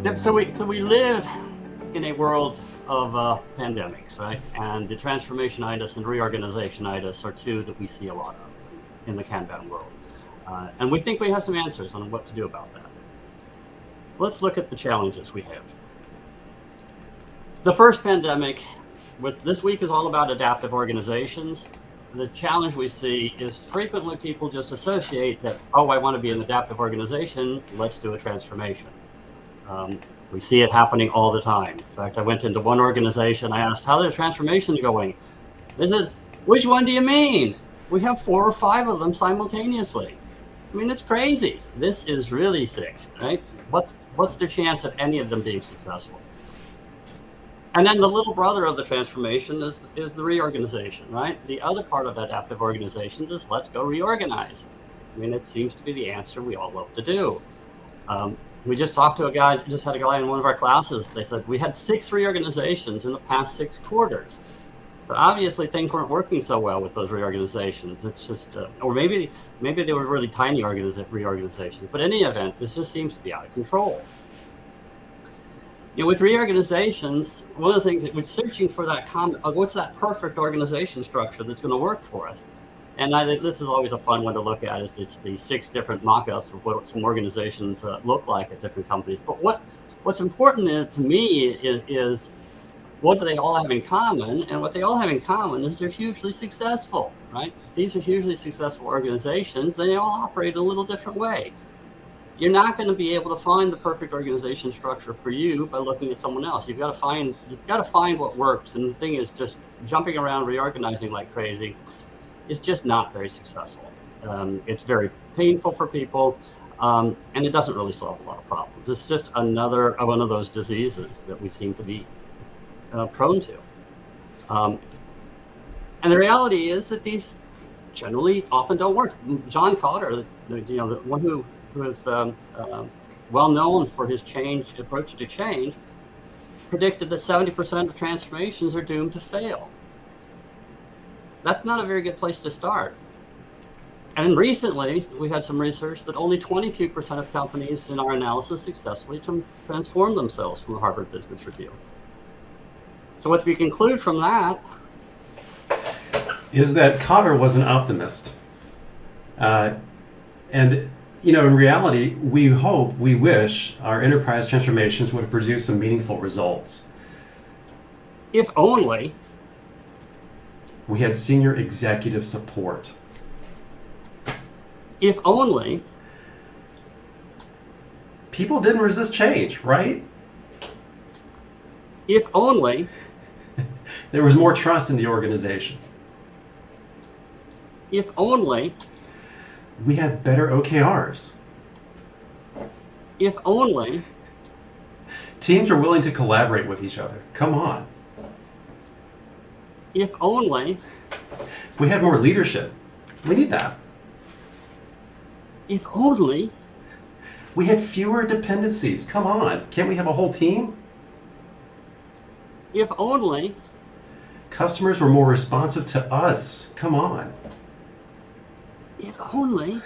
So we live in a world of pandemics, right? And the transformationitis and reorganizationitis are two that we see a lot of in the Kanban world. And we think we have some answers on what to do about that. So let's look at the challenges we have. The first pandemic, this week is all about adaptive organizations. The challenge we see is frequently people just associate that, oh, I want to be an adaptive organization, let's do a transformation. We see it happening all the time. In fact, I went into one organization, I asked, how's the transformation going? They said, which one do you mean? We have 4 or 5 of them simultaneously. I mean, it's crazy. This is really sick, right? What's the chance of any of them being successful? And then the little brother of the transformation is the reorganization, right? The other part of adaptive organizations is let's go reorganize. I mean, it seems to be the answer we all love to do. We just talked to a guy, just had a guy in one of our classes. They said, we had 6 reorganizations in the past 6 quarters. So obviously things weren't working so well with those reorganizations. It's just, or maybe they were really tiny reorganizations. But in any event, this just seems to be out of control. You know, with reorganizations, one of the things that we're searching for that what's that perfect organization structure that's going to work for us? And this is always a fun one to look at. It's the 6 different mock-ups of what some organizations look like at different companies. But what's important to me is what do they all have in common? And what they all have in common is they're hugely successful, right? These are hugely successful organizations. They all operate a little different way. You're not going to be able to find the perfect organization structure for you by looking at someone else. You've got to find what works. And the thing is, just jumping around, reorganizing like crazy is just not very successful. It's very painful for people, and it doesn't really solve a lot of problems. It's just another one of those diseases that we seem to be prone to. And the reality is that these generally often don't work. John Cotter, the one who is well known for his approach to change, predicted that 70% of transformations are doomed to fail. That's not a very good place to start. And recently, we had some research that only 22% of companies in our analysis successfully transformed themselves from the Harvard Business Review. So what we conclude from that is that Cotter was an optimist. And, in reality, we wish our enterprise transformations would produce some meaningful results. If only we had senior executive support. If only people didn't resist change, right? If only there was more trust in the organization. If only we had better OKRs. If only teams are willing to collaborate with each other. Come on. If only we had more leadership. We need that. If only we had fewer dependencies. Come on. Can't we have a whole team? If only customers were more responsive to us. Come on. If only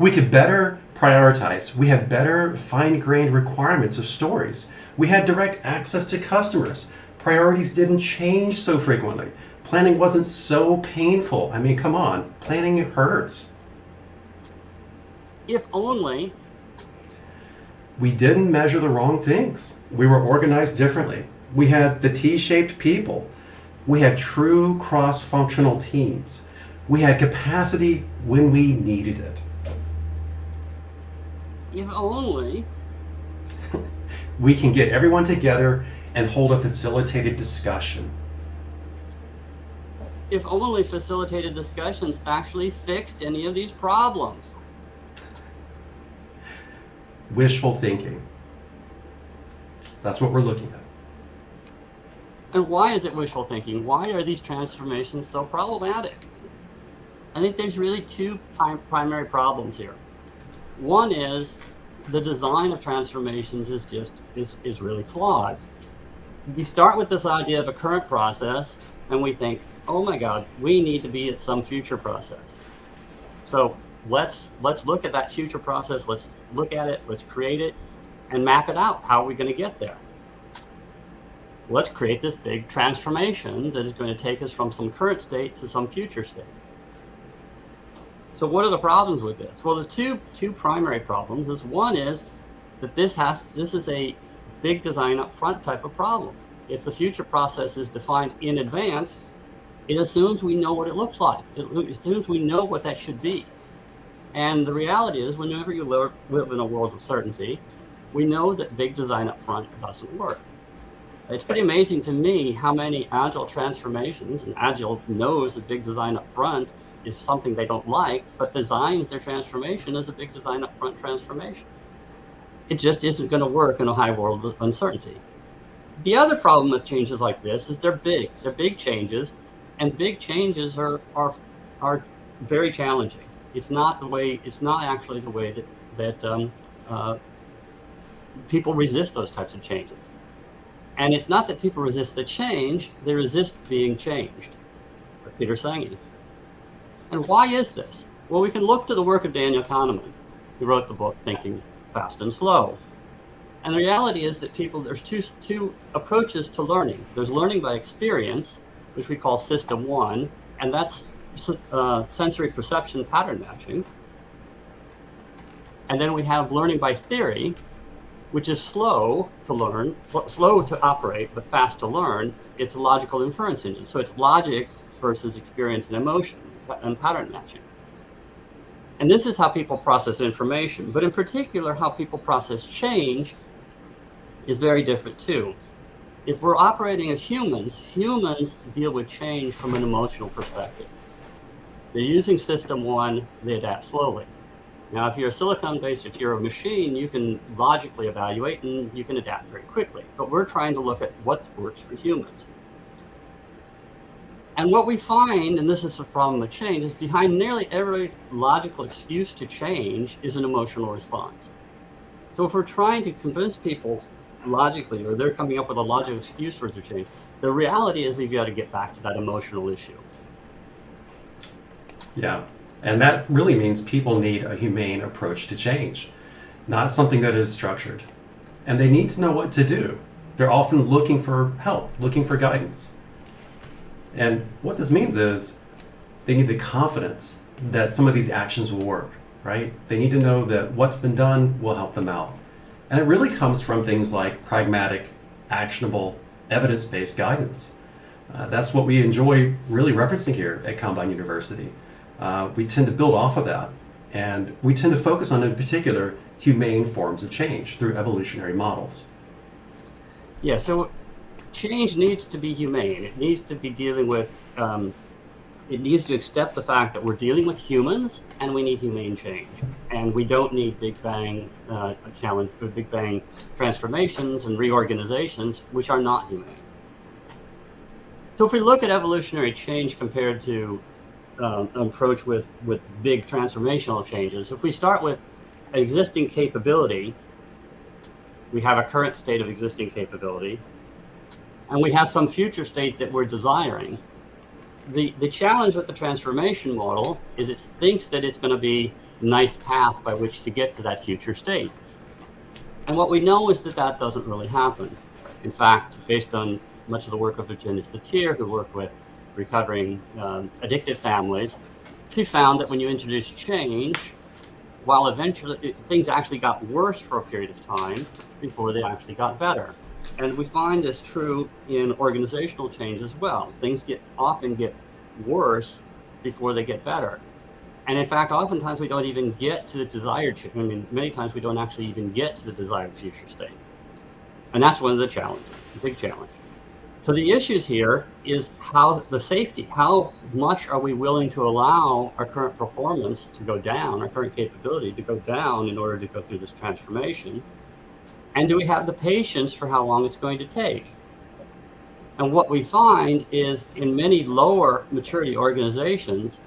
we could better prioritize. We had better fine-grained requirements of stories. We had direct access to customers. Priorities didn't change so frequently. Planning wasn't so painful. I mean, come on. Planning hurts. If only we didn't measure the wrong things. We were organized differently. We had the T-shaped people. We had true cross-functional teams. We had capacity when we needed it. If only we can get everyone together and hold a facilitated discussion. If only facilitated discussions actually fixed any of these problems. Wishful thinking. That's what we're looking at. And why is it wishful thinking? Why are these transformations so problematic? I think there's really 2 primary problems here. One is the design of transformations is really flawed. We start with this idea of a current process and we think, oh my God, we need to be at some future process. So let's look at that future process. Let's look at it. Let's create it. and map it out. How are we going to get there? So let's create this big transformation that is going to take us from some current state to some future state. So what are the problems with this? Well, the two primary problems is, one is that this is a big design up front type of problem. If the future process is defined in advance, it assumes we know what it looks like. It assumes we know what that should be. And the reality is, whenever you live in a world of certainty, we know that big design up front doesn't work. It's pretty amazing to me how many agile transformations, and Agile knows that big design up front is something they don't like, but design their transformation as a big design up front transformation. It just isn't going to work in a high world of uncertainty. The other problem with changes like this is they're big. They're big changes, and big changes are very challenging. It's not actually the way that people resist those types of changes. And it's not that people resist the change, they resist being changed. Peter Senge. And why is this? Well, we can look to the work of Daniel Kahneman, who wrote the book Thinking Fast and Slow. And the reality is that there's two approaches to learning. There's learning by experience, which we call system one, and that's sensory perception pattern matching. And then we have learning by theory, which is slow to learn, slow to operate, but fast to learn. It's a logical inference engine. So it's logic versus experience and emotion and pattern matching. And this is how people process information, but in particular, how people process change is very different too. If we're operating as humans deal with change from an emotional perspective. They're using system one, they adapt slowly. Now, if you're silicon-based, if you're a machine, you can logically evaluate and you can adapt very quickly. But we're trying to look at what works for humans. And what we find, and this is the problem with change, is behind nearly every logical excuse to change is an emotional response. So if we're trying to convince people logically, or they're coming up with a logical excuse for their change, the reality is we've got to get back to that emotional issue. Yeah. And that really means people need a humane approach to change, not something that is structured. And they need to know what to do. They're often looking for help, looking for guidance. And what this means is they need the confidence that some of these actions will work, right? They need to know that what's been done will help them out. And it really comes from things like pragmatic, actionable, evidence-based guidance. That's what we enjoy really referencing here at Kanban University. We tend to build off of that, and we tend to focus on, in particular, humane forms of change through evolutionary models. Yeah, so change needs to be humane. It needs to be dealing with, it needs to accept the fact that we're dealing with humans and we need humane change. And we don't need big bang big bang transformations and reorganizations, which are not humane. So if we look at evolutionary change compared to an approach with big transformational changes, if we start with an existing capability, we have a current state of existing capability, and we have some future state that we're desiring. The challenge with the transformation model is it thinks that it's going to be a nice path by which to get to that future state. And what we know is that that doesn't really happen. In fact, based on much of the work of Virginia Satir, who worked with recovering addicted families, she found that when you introduce change, while eventually things actually got worse for a period of time before they actually got better. And we find this true in organizational change as well. Things often get worse before they get better. And in fact, oftentimes we don't even get to the desired change. I mean, many times we don't actually even get to the desired future state. And that's one of the challenges, a big challenge. So the issues here is how much are we willing to allow our current performance to go down, our current capability to go down in order to go through this transformation? And do we have the patience for how long it's going to take? And what we find is in many lower maturity organizations,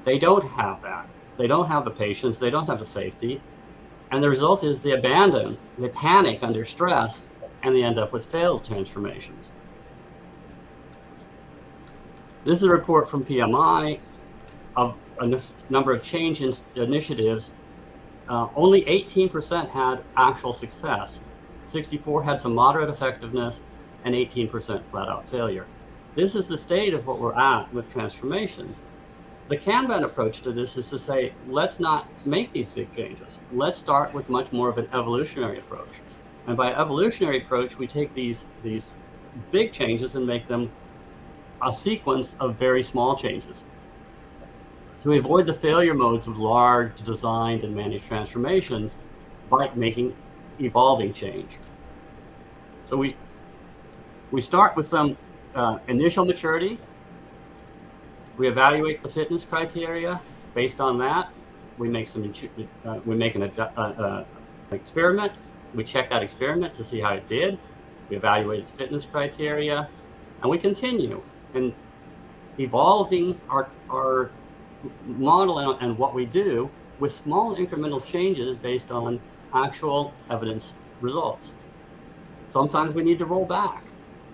they don't have that. They don't have the patience, they don't have the safety. And the result is they abandon, they panic under stress, and they end up with failed transformations. This is a report from PMI of a number of change initiatives only 18% had actual success. 64 had some moderate effectiveness, and 18% flat out failure. This is the state of what we're at with transformations. The Kanban approach to this is to say, let's not make these big changes. Let's start with much more of an evolutionary approach. And by evolutionary approach, we take these big changes and make them a sequence of very small changes. So we avoid the failure modes of large designed and managed transformations by making evolving change. So we start with some initial maturity. We evaluate the fitness criteria. Based on that, we make an experiment. We check that experiment to see how it did. We evaluate its fitness criteria, and we continue in evolving our model and what we do with small incremental changes based on actual evidence results. Sometimes we need to roll back.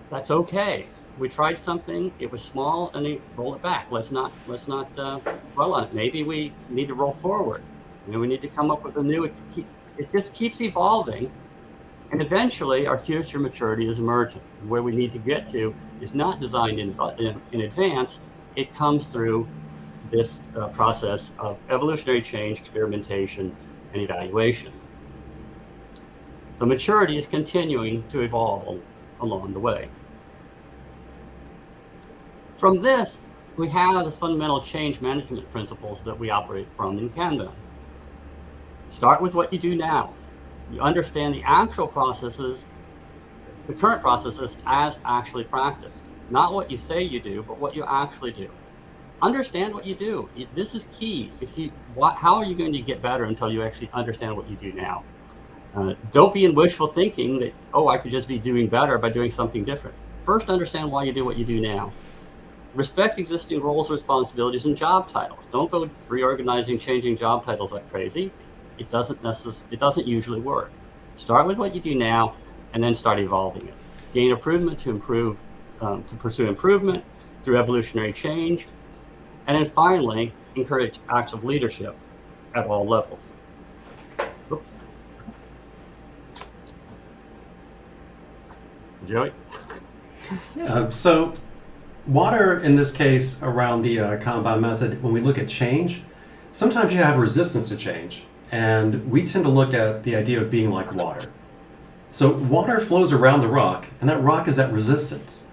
That's okay. We tried something, it was small, and we roll it back. Let's not dwell on it. Maybe we need to roll forward. Maybe we need to come up with a new. It just keeps evolving, and eventually our future maturity is emerging. Where we need to get to is not designed in advance. It comes through this process of evolutionary change, experimentation, and evaluation. So maturity is continuing to evolve along the way. From this, we have the fundamental change management principles that we operate from in Kanban. Start with what you do now. You understand the actual processes, the current processes as actually practiced. Not what you say you do, but what you actually do. Understand what you do. This is key. How are you going to get better until you actually understand what you do now? Don't be in wishful thinking that, I could just be doing better by doing something different. First, understand why you do what you do now. Respect existing roles, responsibilities, and job titles. Don't go reorganizing, changing job titles like crazy. It doesn't usually work. Start with what you do now, and then start evolving it. Gain improvement to pursue improvement through evolutionary change, and then finally, encourage active leadership at all levels. Joey? So water, in this case, around the Kanban method, when we look at change, sometimes you have resistance to change. And we tend to look at the idea of being like water. So water flows around the rock, and that rock is that resistance.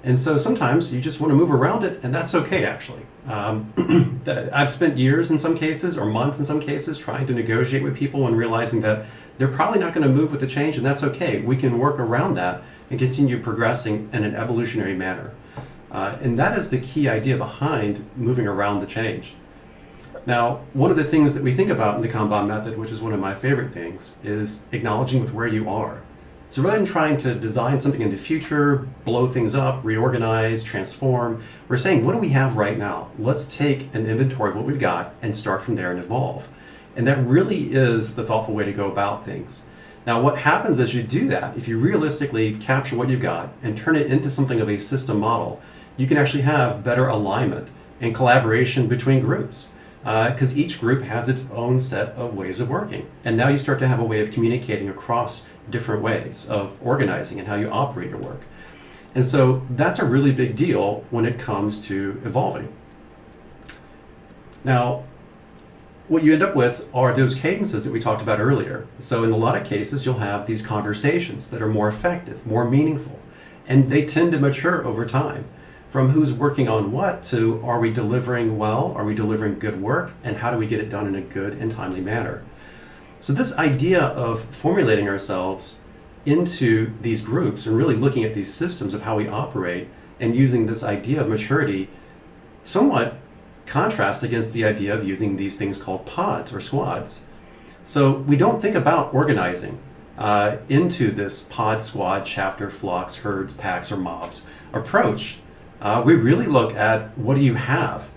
And so sometimes you just want to move around it, and that's okay, actually. I've spent years in some cases, or months in some cases, trying to negotiate with people and realizing that they're probably not going to move with the change, and that's okay. We can work around that and continue progressing in an evolutionary manner. And that is the key idea behind moving around the change. Now, one of the things that we think about in the Kanban method, which is one of my favorite things, is acknowledging with where you are. So rather than trying to design something in the future, blow things up, reorganize, transform, we're saying, what do we have right now? Let's take an inventory of what we've got and start from there and evolve. And that really is the thoughtful way to go about things. Now, what happens as you do that, if you realistically capture what you've got and turn it into something of a system model, you can actually have better alignment and collaboration between groups. Because each group has its own set of ways of working. And now you start to have a way of communicating across different ways of organizing and how you operate your work. And so that's a really big deal when it comes to evolving. Now, what you end up with are those cadences that we talked about earlier. So in a lot of cases, you'll have these conversations that are more effective, more meaningful, and they tend to mature over time. From who's working on what to are we delivering well, are we delivering good work, and how do we get it done in a good and timely manner. So this idea of formulating ourselves into these groups and really looking at these systems of how we operate and using this idea of maturity somewhat contrast against the idea of using these things called pods or squads. So we don't think about organizing into this pod, squad, chapter, flocks, herds, packs, or mobs approach. We really look at what do you have.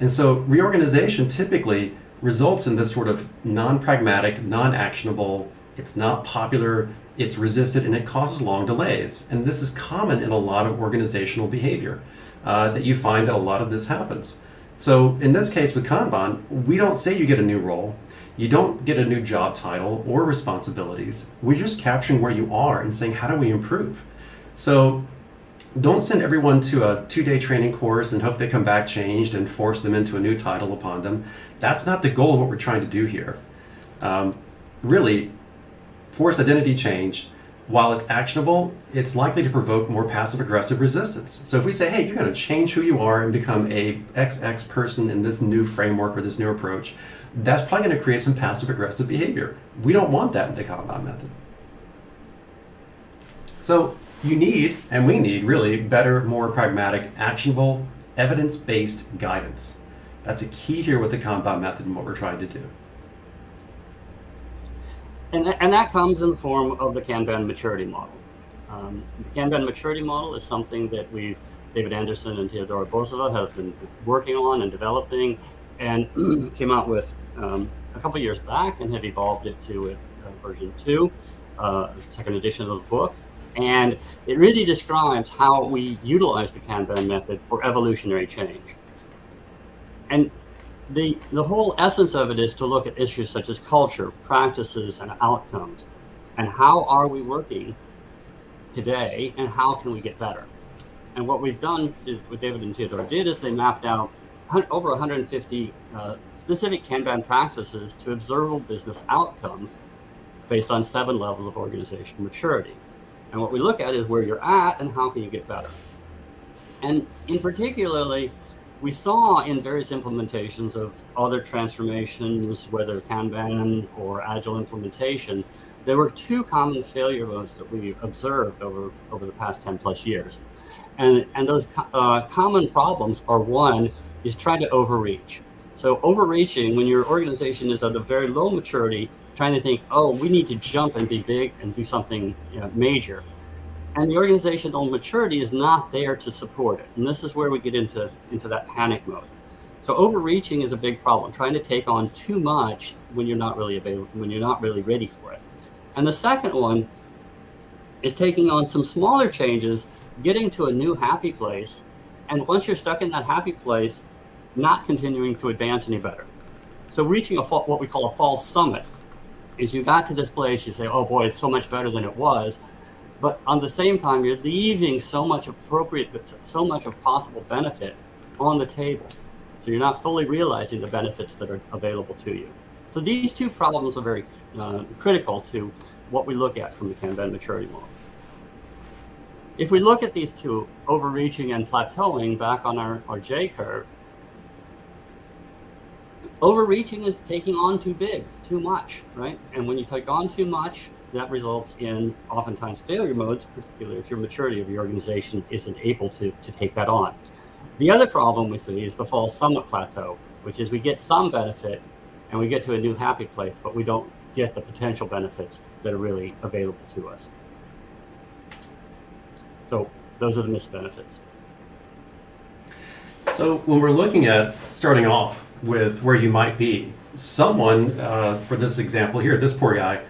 And so reorganization typically results in this sort of non-pragmatic, non-actionable, it's not popular, it's resisted, and it causes long delays. And this is common in a lot of organizational behavior, that you find that a lot of this happens. So in this case with Kanban, we don't say you get a new role. You don't get a new job title or responsibilities. We're just capturing where you are and saying, how do we improve? So don't send everyone to a 2-day training course and hope they come back changed and force them into a new title upon them. That's not the goal of what we're trying to do here. Really, forced identity change, while it's actionable, it's likely to provoke more passive-aggressive resistance. So if we say, hey, you're going to change who you are and become a XX person in this new framework or this new approach, that's probably going to create some passive-aggressive behavior. We don't want that in the Kanban method. So you need, and we need, really better, more pragmatic, actionable, evidence-based guidance. That's a key here with the Kanban method and what we're trying to do. And that comes in the form of the Kanban maturity model. The Kanban maturity model is something that David Anderson and Theodora Bozova have been working on and developing, and came out with a couple years back, and have evolved it to version 2, second edition of the book. And it really describes how we utilize the Kanban method for evolutionary change. And the whole essence of it is to look at issues such as culture, practices, and outcomes. And how are we working today, and how can we get better? And what we've done is, what David and Theodora did, is they mapped out over 150 specific Kanban practices to observable business outcomes based on 7 levels of organizational maturity. And what we look at is where you're at and how can you get better. And in particularly, we saw in various implementations of other transformations, whether Kanban or Agile implementations, there were 2 common failure modes that we observed over the past 10 plus years. And those common problems are, one, is trying to overreach. So overreaching, when your organization is at a very low maturity, trying to think, oh, we need to jump and be big and do something major. And the organizational maturity is not there to support it. And this is where we get into that panic mode. So overreaching is a big problem, trying to take on too much when you're not really available, when you're not really ready for it. And the second one is taking on some smaller changes, getting to a new happy place. And once you're stuck in that happy place, not continuing to advance any better. So reaching what we call a false summit is, you got to this place, you say, oh boy, it's so much better than it was. But on the same time, you're leaving so much of possible benefit on the table. So you're not fully realizing the benefits that are available to you. So these 2 problems are very critical to what we look at from the Kanban maturity model. If we look at these 2, overreaching and plateauing, back on our J curve, overreaching is taking on too big, too much, right? And when you take on too much, that results in oftentimes failure modes, particularly if your maturity of your organization isn't able to take that on. The other problem we see is the false summit plateau, which is we get some benefit and we get to a new happy place, but we don't get the potential benefits that are really available to us. So those are the missed benefits. So when we're looking at starting off with where you might be, someone, for this example here, this poor guy,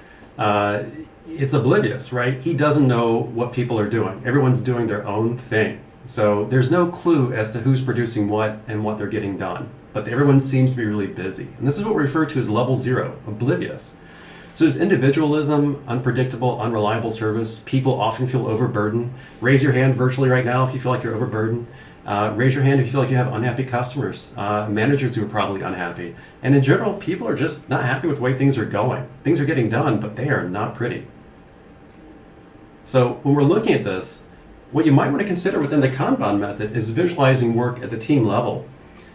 it's oblivious, right? He doesn't know what people are doing. Everyone's doing their own thing. So there's no clue as to who's producing what and what they're getting done. But everyone seems to be really busy. And this is what we refer to as level 0, oblivious. So there's individualism, unpredictable, unreliable service. People often feel overburdened. Raise your hand virtually right now if you feel like you're overburdened. Raise your hand if you feel like you have unhappy customers, managers who are probably unhappy. And in general, people are just not happy with the way things are going. Things are getting done, but they are not pretty. So when we're looking at this, what you might want to consider within the Kanban method is visualizing work at the team level.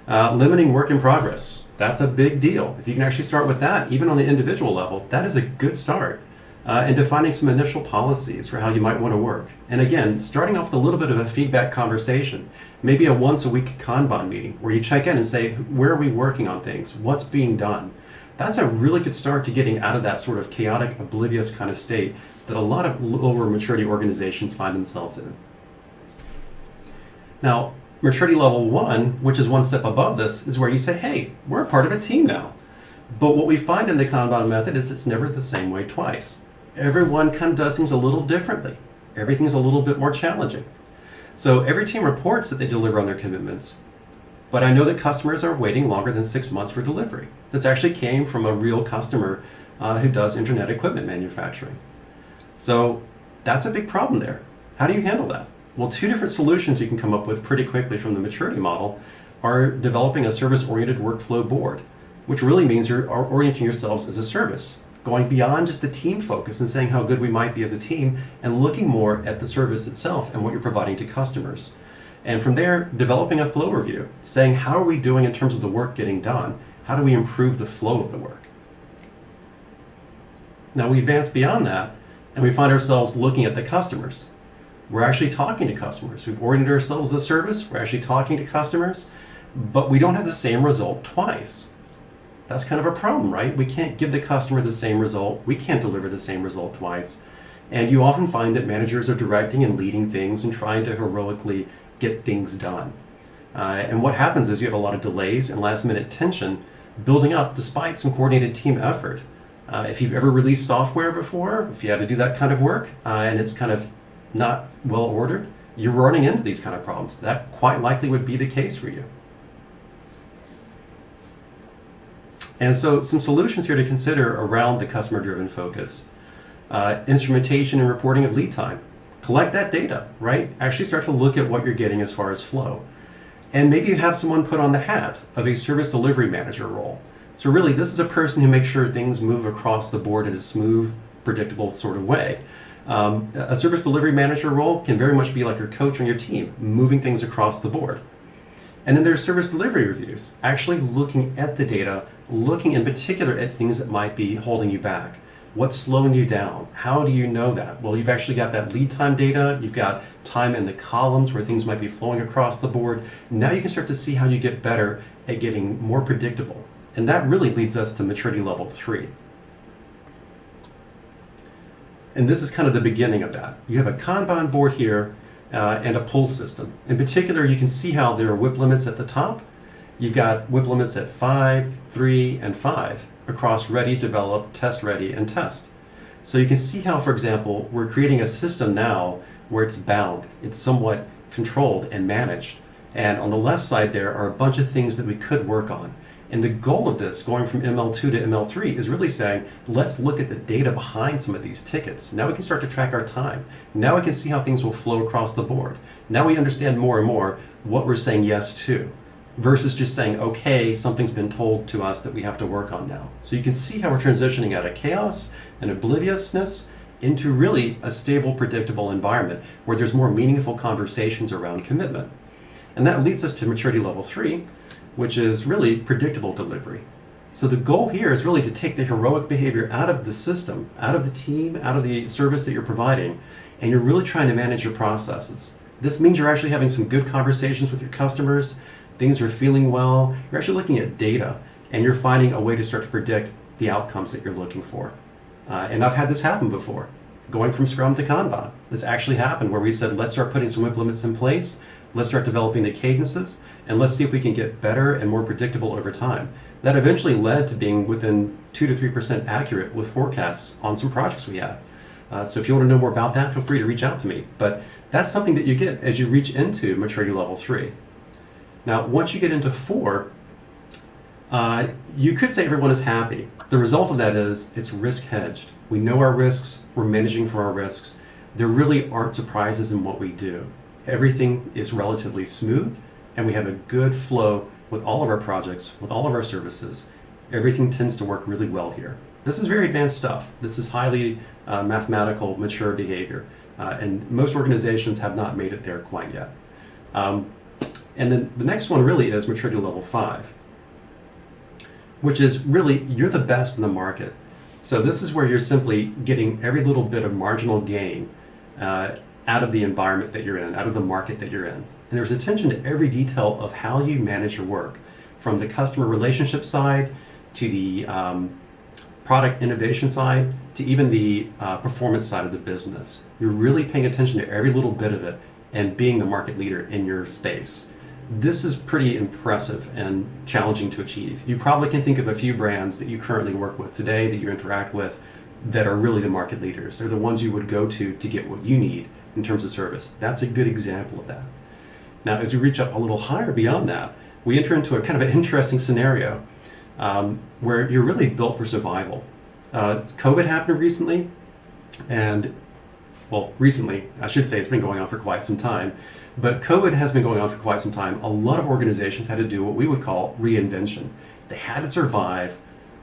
Limiting work in progress. That's a big deal. If you can actually start with that, even on the individual level, that is a good start. And defining some initial policies for how you might want to work. And again, starting off with a little bit of a feedback conversation, maybe a once-a-week Kanban meeting where you check in and say, where are we working on things? What's being done? That's a really good start to getting out of that sort of chaotic, oblivious kind of state that a lot of lower maturity organizations find themselves in. Now, maturity level 1, which is one step above this, is where you say, hey, we're a part of a team now. But what we find in the Kanban method is it's never the same way twice. Everyone kind of does things a little differently. Everything's a little bit more challenging. So every team reports that they deliver on their commitments, but I know that customers are waiting longer than 6 months for delivery. This actually came from a real customer who does internet equipment manufacturing. So that's a big problem there. How do you handle that? Well, two different solutions you can come up with pretty quickly from the maturity model are developing a service-oriented workflow board, which really means you're orienting yourselves as a service, going beyond just the team focus and saying how good we might be as a team and looking more at the service itself and what you're providing to customers. And from there, developing a flow review, saying how are we doing in terms of the work getting done? How do we improve the flow of the work? Now we advance beyond that and we find ourselves looking at the customers. We're actually talking to customers. We've oriented ourselves as a service, we're actually talking to customers, but we don't have the same result twice. That's kind of a problem, right? We can't give the customer the same result. We can't deliver the same result twice. And you often find that managers are directing and leading things and trying to heroically get things done. And what happens is you have a lot of delays and last minute tension building up despite some coordinated team effort. If you've ever released software before, if you had to do that kind of work and it's kind of not well ordered, you're running into these kind of problems. That quite likely would be the case for you. And so some solutions here to consider around the customer-driven focus. Instrumentation and reporting of lead time. Collect that data, right? Actually start to look at what you're getting as far as flow. And maybe you have someone put on the hat of a service delivery manager role. So really, this is a person who makes sure things move across the board in a smooth, predictable sort of way. A service delivery manager role can very much be like your coach on your team, moving things across the board. And then there's service delivery reviews, actually looking at the data, looking in particular at things that might be holding you back. What's slowing you down? How do you know that? Well, you've actually got that lead time data, you've got time in the columns where things might be flowing across the board. Now you can start to see how you get better at getting more predictable. And that really leads us to maturity level 3. And this is kind of the beginning of that. You have a Kanban board here and a pull system. In particular, you can see how there are WIP limits at the top. You've got WIP limits at 5, 3, and 5 across ready, develop, test ready, and test. So you can see how, for example, we're creating a system now where it's bound, it's somewhat controlled and managed. And on the left side there are a bunch of things that we could work on. And the goal of this, going from ML2 to ML3, is really saying, let's look at the data behind some of these tickets. Now we can start to track our time. Now we can see how things will flow across the board. Now we understand more and more what we're saying yes to, versus just saying, okay, something's been told to us that we have to work on now. So you can see how we're transitioning out of chaos and obliviousness into really a stable, predictable environment where there's more meaningful conversations around commitment. And that leads us to maturity level 3, which is really predictable delivery. So the goal here is really to take the heroic behavior out of the system, out of the team, out of the service that you're providing, and you're really trying to manage your processes. This means you're actually having some good conversations with your customers, things are feeling well, you're actually looking at data, and you're finding a way to start to predict the outcomes that you're looking for. And I've had this happen before, going from Scrum to Kanban. This actually happened where we said, let's start putting some WIP limits in place, let's start developing the cadences, and let's see if we can get better and more predictable over time. That eventually led to being within 2 to 3% accurate with forecasts on some projects we had. So if you want to know more about that, feel free to reach out to me. But that's something that you get as you reach into maturity level 3. Now, once you get into 4, you could say everyone is happy. The result of that is it's risk hedged. We know our risks, we're managing for our risks. There really aren't surprises in what we do. Everything is relatively smooth, and we have a good flow with all of our projects, with all of our services. Everything tends to work really well here. This is very advanced stuff. This is highly mathematical, mature behavior, and most organizations have not made it there quite yet. And then the next one really is maturity level 5, which is really, you're the best in the market. So this is where you're simply getting every little bit of marginal gain out of the environment that you're in, out of the market that you're in. And there's attention to every detail of how you manage your work, from the customer relationship side to the product innovation side to even the performance side of the business. You're really paying attention to every little bit of it and being the market leader in your space. This is pretty impressive and challenging to achieve. You probably can think of a few brands that you currently work with today, that you interact with, that are really the market leaders. They're the ones you would go to get what you need in terms of service. That's a good example of that. Now, as we reach up a little higher beyond that, we enter into a kind of an interesting scenario where you're really built for survival. COVID happened recently, and well, recently, I should say it's been going on for quite some time, but COVID has been going on for quite some time. A lot of organizations had to do what we would call reinvention. They had to survive,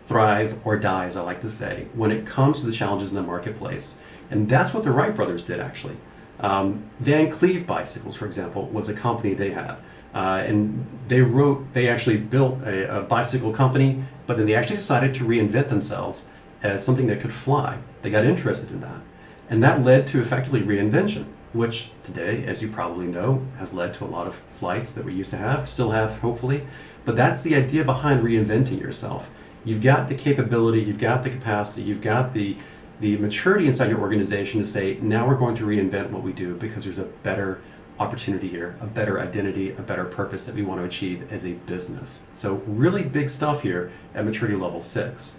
thrive, or die, as I like to say, when it comes to the challenges in the marketplace. And that's what the Wright brothers did, actually. Van Cleve Bicycles, for example, was a company they had. And they actually built a bicycle company, but then they actually decided to reinvent themselves as something that could fly. They got interested in that. And that led to effectively reinvention, which today, as you probably know, has led to a lot of flights that we used to have, still have, hopefully. But that's the idea behind reinventing yourself. You've got the capability, you've got the capacity, you've got the maturity inside your organization to say, now we're going to reinvent what we do because there's a better opportunity here, a better identity, a better purpose that we want to achieve as a business. So really big stuff here at maturity level 6.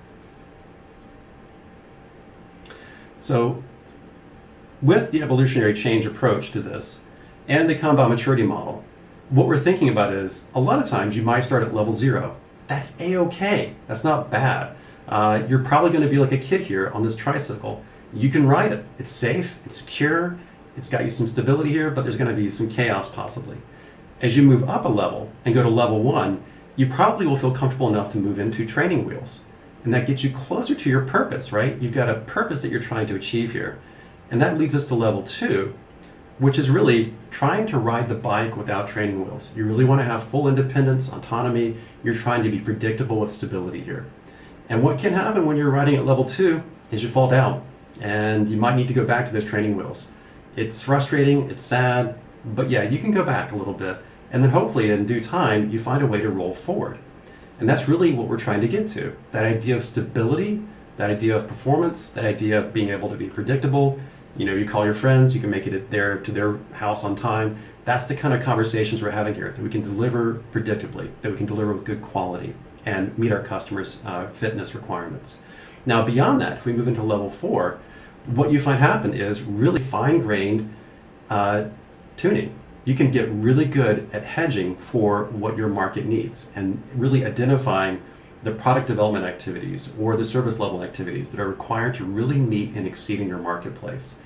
So with the evolutionary change approach to this and the Kanban maturity model, what we're thinking about is a lot of times you might start at level 0. That's a-okay. That's not bad. You're probably going to be like a kid here on this tricycle. You can ride it. It's safe, it's secure, it's got you some stability here, but there's going to be some chaos possibly. As you move up a level and go to level 1, you probably will feel comfortable enough to move into training wheels. And that gets you closer to your purpose, right? You've got a purpose that you're trying to achieve here. And that leads us to level 2, which is really trying to ride the bike without training wheels. You really want to have full independence, autonomy. You're trying to be predictable with stability here. And what can happen when you're riding at level 2 is you fall down and you might need to go back to those training wheels. It's frustrating, it's sad, but yeah, you can go back a little bit. And then hopefully in due time, you find a way to roll forward. And that's really what we're trying to get to. That idea of stability, that idea of performance, that idea of being able to be predictable. You know, you call your friends, you can make it there to their house on time. That's the kind of conversations we're having here, that we can deliver predictably, that we can deliver with good quality and meet our customers' fitness requirements. Now, beyond that, if we move into level 4, what you find happen is really fine-grained tuning. You can get really good at hedging for what your market needs and really identifying the product development activities or the service level activities that are required to really meet and exceed in your marketplace.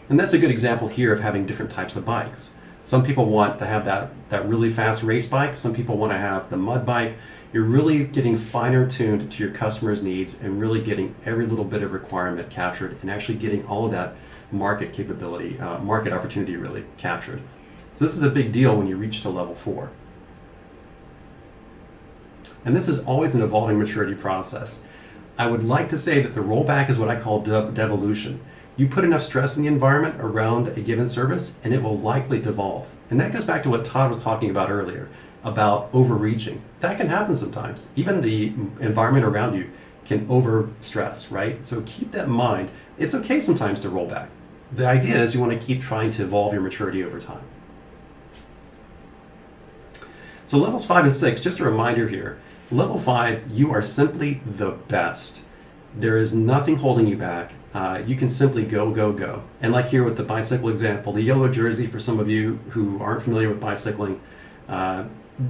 And that's a good example here of having different types of bikes. Some people want to have that really fast race bike. Some people want to have the mud bike. You're really getting finer tuned to your customers' needs and really getting every little bit of requirement captured and actually getting all of that market capability, market opportunity really captured. So this is a big deal when you reach to level 4. And this is always an evolving maturity process. I would like to say that the rollback is what I call devolution. You put enough stress in the environment around a given service and it will likely devolve. And that goes back to what Todd was talking about earlier, about overreaching. That can happen sometimes. Even the environment around you can overstress, right? So keep that in mind. It's okay sometimes to roll back. The idea is you want to keep trying to evolve your maturity over time. So levels 5 and 6, just a reminder here, level 5, you are simply the best. There is nothing holding you back. You can simply go, go, go. And like here with the bicycle example, the yellow jersey, for some of you who aren't familiar with bicycling, the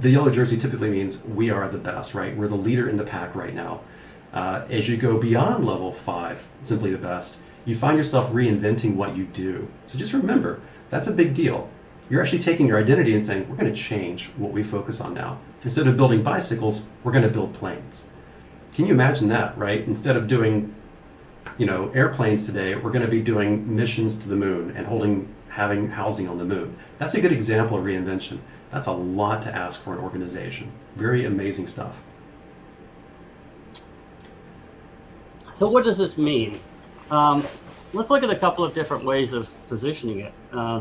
yellow jersey typically means we are the best, right? We're the leader in the pack right now. As you go beyond level 5, simply the best, you find yourself reinventing what you do. So just remember, that's a big deal. You're actually taking your identity and saying, we're going to change what we focus on now. Instead of building bicycles, we're going to build planes. Can you imagine that, right? Instead of doing, airplanes today, we're going to be doing missions to the moon and having housing on the moon. That's a good example of reinvention. That's a lot to ask for an organization. Very amazing stuff. So what does this mean? Let's look at a couple of different ways of positioning it.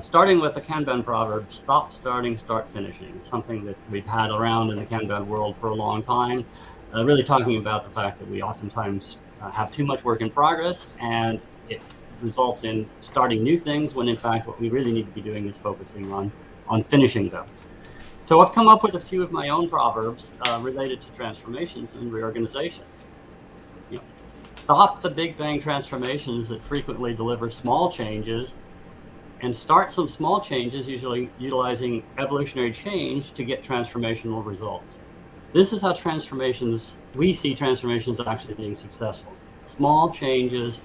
Starting with the Kanban proverb, stop starting, start finishing. It's something that we've had around in the Kanban world for a long time, really talking about the fact that we oftentimes have too much work in progress and it results in starting new things when in fact what we really need to be doing is focusing on finishing them. So I've come up with a few of my own proverbs related to transformations and reorganizations. Stop the big bang transformations that frequently deliver small changes and start some small changes, usually utilizing evolutionary change to get transformational results. This is how we see transformations actually being successful. Small changes,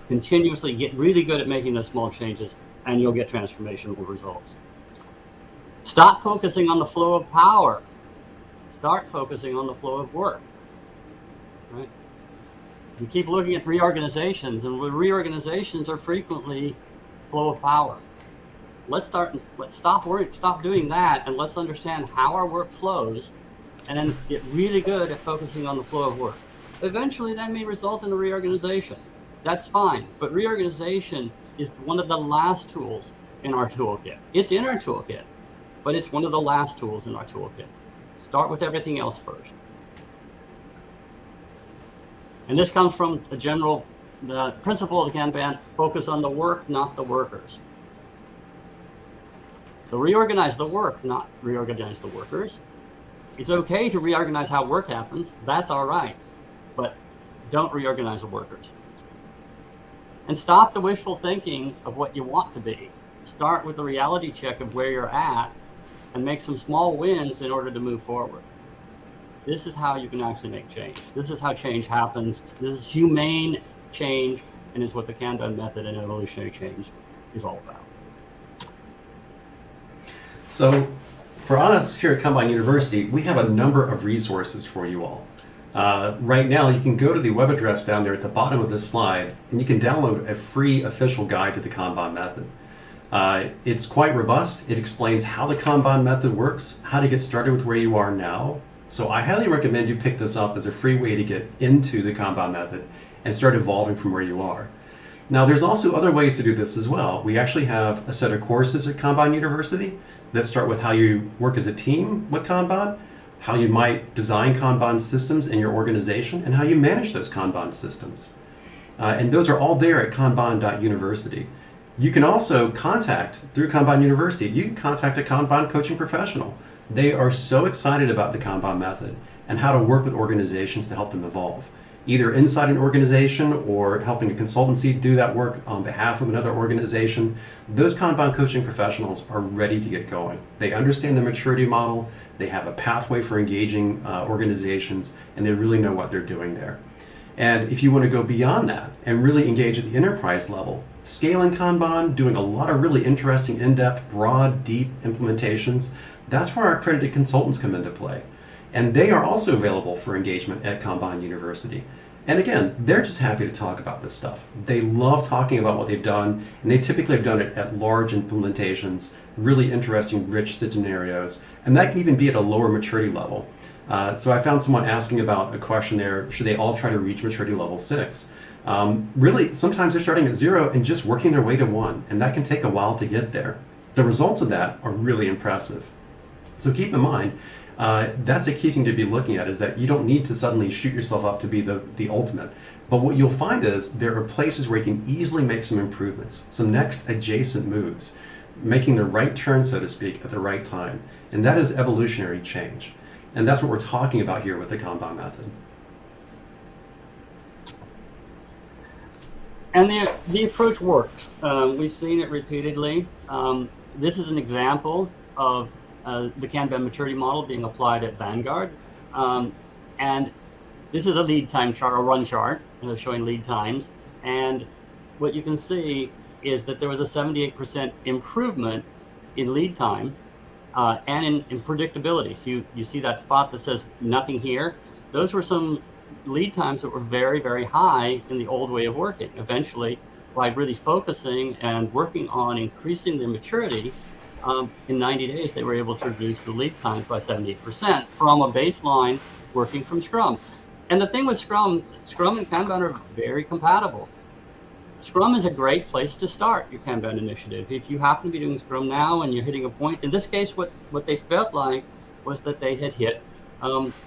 continuously get really good at making those small changes, and you'll get transformational results. Stop focusing on the flow of power. Start focusing on the flow of work. Right? You keep looking at reorganizations, and reorganizations are frequently flow of power. Let's stop doing that, and let's understand how our work flows, and then get really good at focusing on the flow of work. Eventually, that may result in a reorganization. That's fine, but reorganization is one of the last tools in our toolkit. It's in our toolkit, but it's one of the last tools in our toolkit. Start with everything else first. And this comes from the principle of the Kanban: focus on the work, not the workers. So reorganize the work, not reorganize the workers. It's okay to reorganize how work happens. That's all right. But don't reorganize the workers. And stop the wishful thinking of what you want to be. Start with the reality check of where you're at and make some small wins in order to move forward. This is how you can actually make change. This is how change happens. This is humane change, and is what the Kanban method and evolutionary change is all about. So for us here at Kanban University, we have a number of resources for you all. Right now, you can go to the web address down there at the bottom of this slide, and you can download a free official guide to the Kanban method. It's quite robust. It explains how the Kanban method works, how to get started with where you are now. So I highly recommend you pick this up as a free way to get into the Kanban method and start evolving from where you are. Now, there's also other ways to do this as well. We actually have a set of courses at Kanban University that start with how you work as a team with Kanban, how you might design Kanban systems in your organization, and how you manage those Kanban systems. And those are all there at kanban.university. You can also contact, through Kanban University, you can contact a Kanban coaching professional. They are so excited about the Kanban method and how to work with organizations to help them evolve, either inside an organization or helping a consultancy do that work on behalf of another organization. Those Kanban coaching professionals are ready to get going. They understand the maturity model, they have a pathway for engaging organizations, and they really know what they're doing there. And if you want to go beyond that and really engage at the enterprise level, scaling Kanban, doing a lot of really interesting, in-depth, broad, deep implementations, that's where our accredited consultants come into play. And they are also available for engagement at Kanban University. And again, they're just happy to talk about this stuff. They love talking about what they've done, and they typically have done it at large implementations, really interesting, rich scenarios, and that can even be at a lower maturity level. So I found someone asking about a question there, should they all try to reach maturity level 6? Really, sometimes they're starting at 0 and just working their way to 1, and that can take a while to get there. The results of that are really impressive. So keep in mind, that's a key thing to be looking at, is that you don't need to suddenly shoot yourself up to be the ultimate. But what you'll find is there are places where you can easily make some improvements, some next adjacent moves, making the right turn, so to speak, at the right time. And that is evolutionary change. And that's what we're talking about here with the Kanban method. And the approach works. We've seen it repeatedly. This is an example of the Kanban maturity model being applied at Vanguard. And this is a lead time chart, a run chart, showing lead times. And what you can see is that there was a 78% improvement in lead time and in predictability. So you see that spot that says nothing here. Those were some lead times that were very, very high in the old way of working. Eventually, by really focusing and working on increasing the maturity, in 90 days, they were able to reduce the lead times by 78% from a baseline working from Scrum. And the thing with Scrum and Kanban are very compatible. Scrum is a great place to start your Kanban initiative. If you happen to be doing Scrum now and you're hitting a point, in this case, what they felt like was that they had hit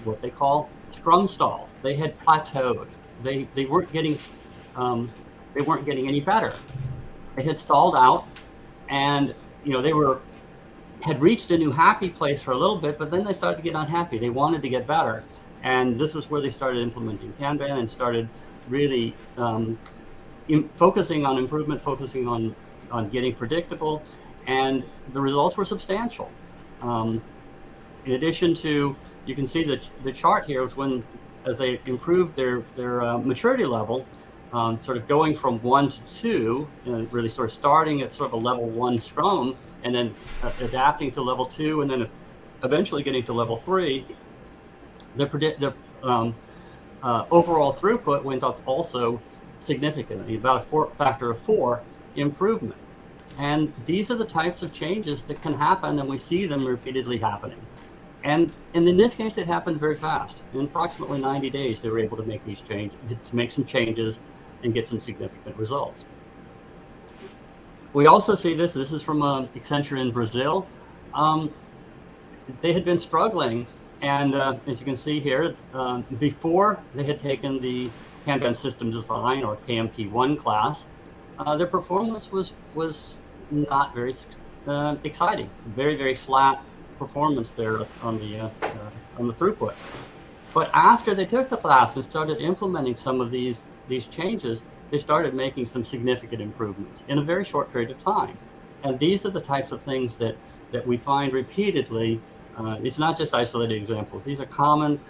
what they call Scrum stall. They had plateaued. They weren't getting any better. They had stalled out, and they had reached a new happy place for a little bit, but then they started to get unhappy. They wanted to get better, and this was where they started implementing Kanban and started really focusing on improvement, focusing on on getting predictable, and the results were substantial. In addition to, you can see the chart here was when, as they improved their maturity level, sort of going from 1 to 2, really sort of starting at sort of a level 1 Scrum, and then adapting to level 2, and then eventually getting to level 3, their overall throughput went up also significantly, about a factor of 4 improvement. And these are the types of changes that can happen, and we see them repeatedly happening. And in this case, it happened very fast. In approximately 90 days, they were able to make these changes, to make some changes and get some significant results. We also see this is from Accenture in Brazil. They had been struggling, and as you can see here, before they had taken the Kanban System Design, or KMP1 class, their performance was not very exciting. Very, very flat performance there on the throughput. But after they took the class and started implementing some of these changes, they started making some significant improvements in a very short period of time. And these are the types of things that we find repeatedly. It's not just isolated examples. These are common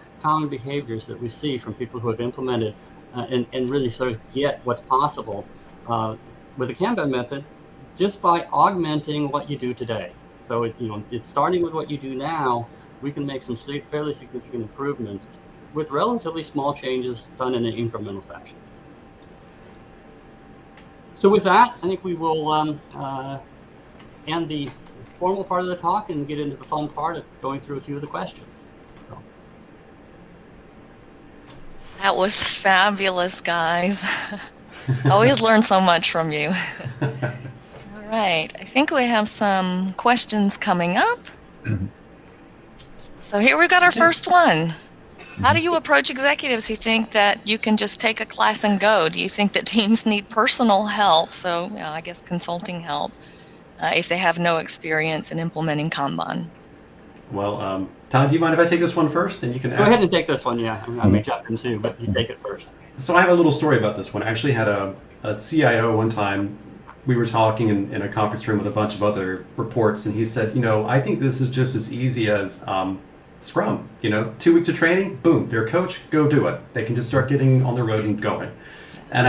behaviors that we see from people who have implemented and really sort of get what's possible with the Kanban method just by augmenting what you do today. So it's starting with what you do now. We can make some fairly significant improvements with relatively small changes done in an incremental fashion. So with that, I think we will end the formal part of the talk and get into the fun part of going through a few of the questions. So. That was fabulous, guys. I always learn so much from you. All right, I think we have some questions coming up. So here we've got our first one. How do you approach executives who think that you can just take a class and go? Do you think that teams need personal help, so I guess consulting help, if they have no experience in implementing Kanban? Well, Todd, do you mind if I take this one first, and you can go ahead and take this one? Yeah, I may jump in too, but you take it first. So I have a little story about this one. I actually had a CIO one time. We were talking in a conference room with a bunch of other reports, and he said, I think this is just as easy as Scrum. 2 weeks of training, boom, they're a coach, go do it. They can just start getting on the road and going. And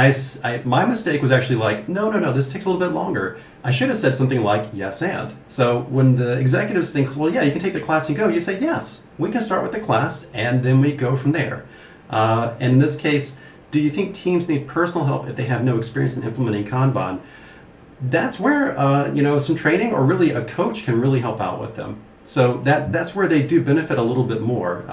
my mistake was actually like, no, this takes a little bit longer. I should have said something like, yes, and. So when the executives thinks, well, yeah, you can take the class and go, you say, yes, we can start with the class, and then we go from there. And in this case, do you think teams need personal help if they have no experience in implementing Kanban? That's where, some training or really a coach can really help out with them. So that's where they do benefit a little bit more.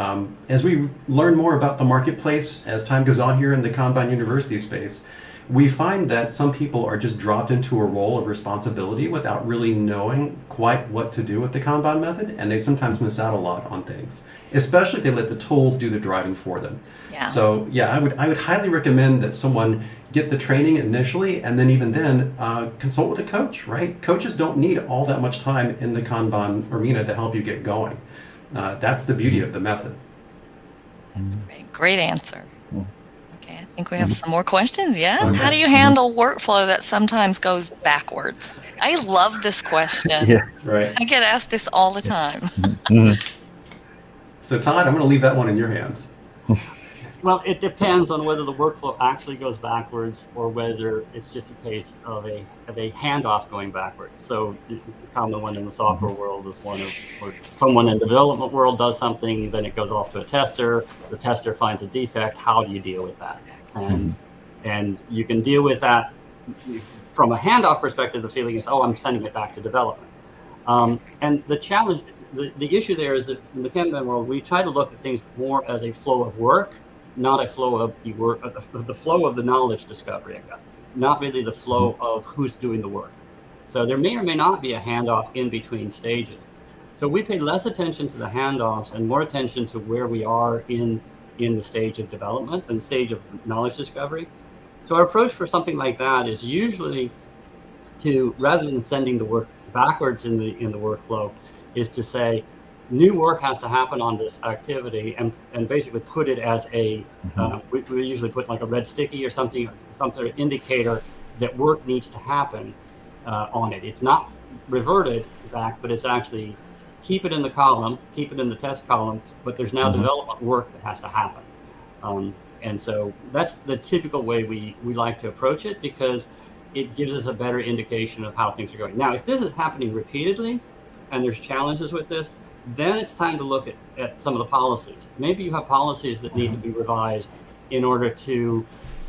As we learn more about the marketplace, as time goes on here in the Kanban University space, we find that some people are just dropped into a role of responsibility without really knowing quite what to do with the Kanban method, and they sometimes miss out a lot on things, especially if they let the tools do the driving for them. Yeah. So I would highly recommend that someone get the training initially, and then even then consult with a coach, right? Coaches don't need all that much time in the Kanban arena to help you get going. That's the beauty of the method. That's great. Great answer. Okay, I think we have some more questions, yeah? Okay. How do you handle workflow that sometimes goes backwards? I love this question. Yeah. Right. I get asked this all the time. So Todd, I'm going to leave that one in your hands. Well, it depends on whether the workflow actually goes backwards or whether it's just a case of a handoff going backwards. So the common one in the software world is one of where someone in the development world does something, then it goes off to a tester. The tester finds a defect. How do you deal with that? And you can deal with that from a handoff perspective. The feeling is, I'm sending it back to development. And the challenge, the issue there is that in the Kanban world, we try to look at things more as a flow of work, not a flow of the work, the flow of the knowledge discovery, I guess, not really the flow of who's doing the work. So there may or may not be a handoff in between stages. So we pay less attention to the handoffs and more attention to where we are in the stage of development and the stage of knowledge discovery. So our approach for something like that is usually to, rather than sending the work backwards in the workflow, is to say, new work has to happen on this activity, and basically put it as a, we usually put like a red sticky or something indicator that work needs to happen. on it. It's not reverted back, but it's actually keep it in the column, keep it in the test column, but there's now development work that has to happen. And so that's the typical way we like to approach it, because it gives us a better indication of how things are going. Now, if this is happening repeatedly and there's challenges with this, then it's time to look at some of the policies. Maybe you have policies that need to be revised in order to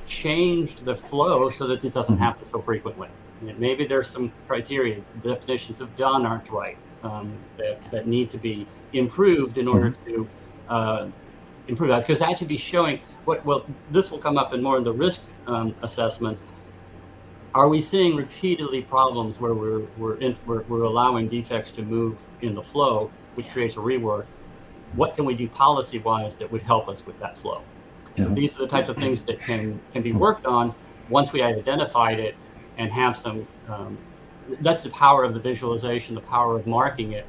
change the flow so that it doesn't happen so frequently. Maybe there's some criteria, the definitions of done aren't right, that need to be improved in order to improve that, because that should be showing well, this will come up in more in the risk assessment. Are we seeing repeatedly problems where we're allowing defects to move in the flow, which creates a rework? What can we do policy-wise that would help us with that flow? So these are the types of things that can be worked on once we have identified it and have some. That's the power of the visualization, the power of marking it.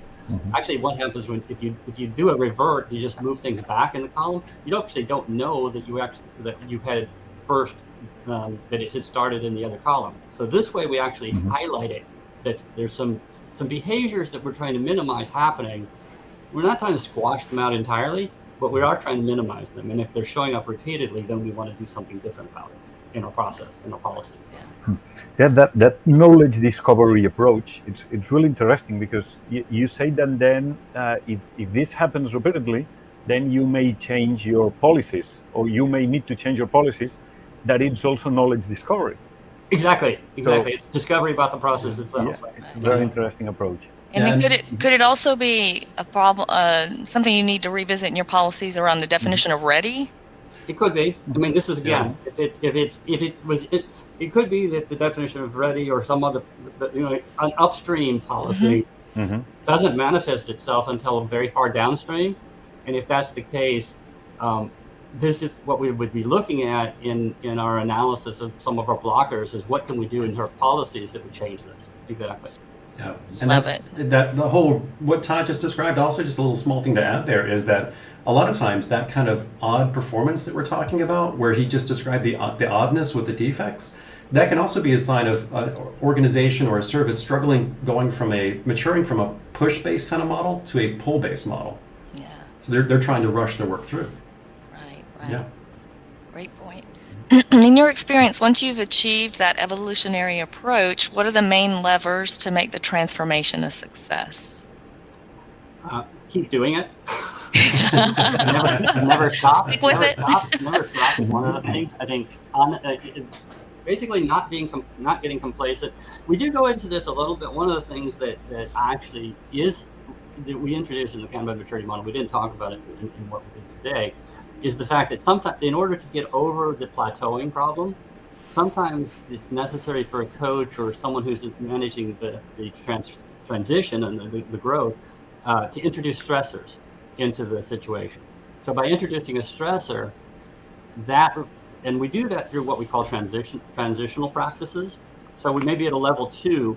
Actually, what happens if you do a revert, you just move things back in the column. You don't know that you had first that it had started in the other column. So this way, we actually highlight it, that there's some behaviors that we're trying to minimize happening. We're not trying to squash them out entirely, but we are trying to minimize them. And if they're showing up repeatedly, then we want to do something different about it in our process, in our policies. Yeah, that knowledge discovery approach, it's really interesting, because you say that then if this happens repeatedly, then you may change your policies, or you may need to change your policies. That it's also knowledge discovery. Exactly. So, it's discovery about the process itself. Yeah, it's a very interesting approach. And then could it also be a problem, something you need to revisit in your policies around the definition of ready? It could be. I mean, this is again, it could be that the definition of ready or some other, an upstream policy doesn't manifest itself until very far downstream. And if that's the case, this is what we would be looking at in our analysis of some of our blockers, is what can we do in our policies that would change this. Exactly. Yeah, and that the whole, what Todd just described, also just a little small thing to add there, is that a lot of times that kind of odd performance that we're talking about, where he just described the oddness with the defects, that can also be a sign of organization or a service struggling, maturing from a push-based kind of model to a pull-based model. Yeah. So they're trying to rush their work through. Right. Yeah. Great point. In your experience, once you've achieved that evolutionary approach, what are the main levers to make the transformation a success? Keep doing it. never stop. Stick with it. Never stop. One of the things I think, basically not getting complacent. We do go into this a little bit. One of the things that actually is that we introduced in the Kanban maturity model, we didn't talk about it in what we did today, is the fact that sometimes, in order to get over the plateauing problem, sometimes it's necessary for a coach or someone who's managing the transition and the growth to introduce stressors into the situation. So by introducing a stressor, and we do that through what we call transitional practices. So we may be at a level 2,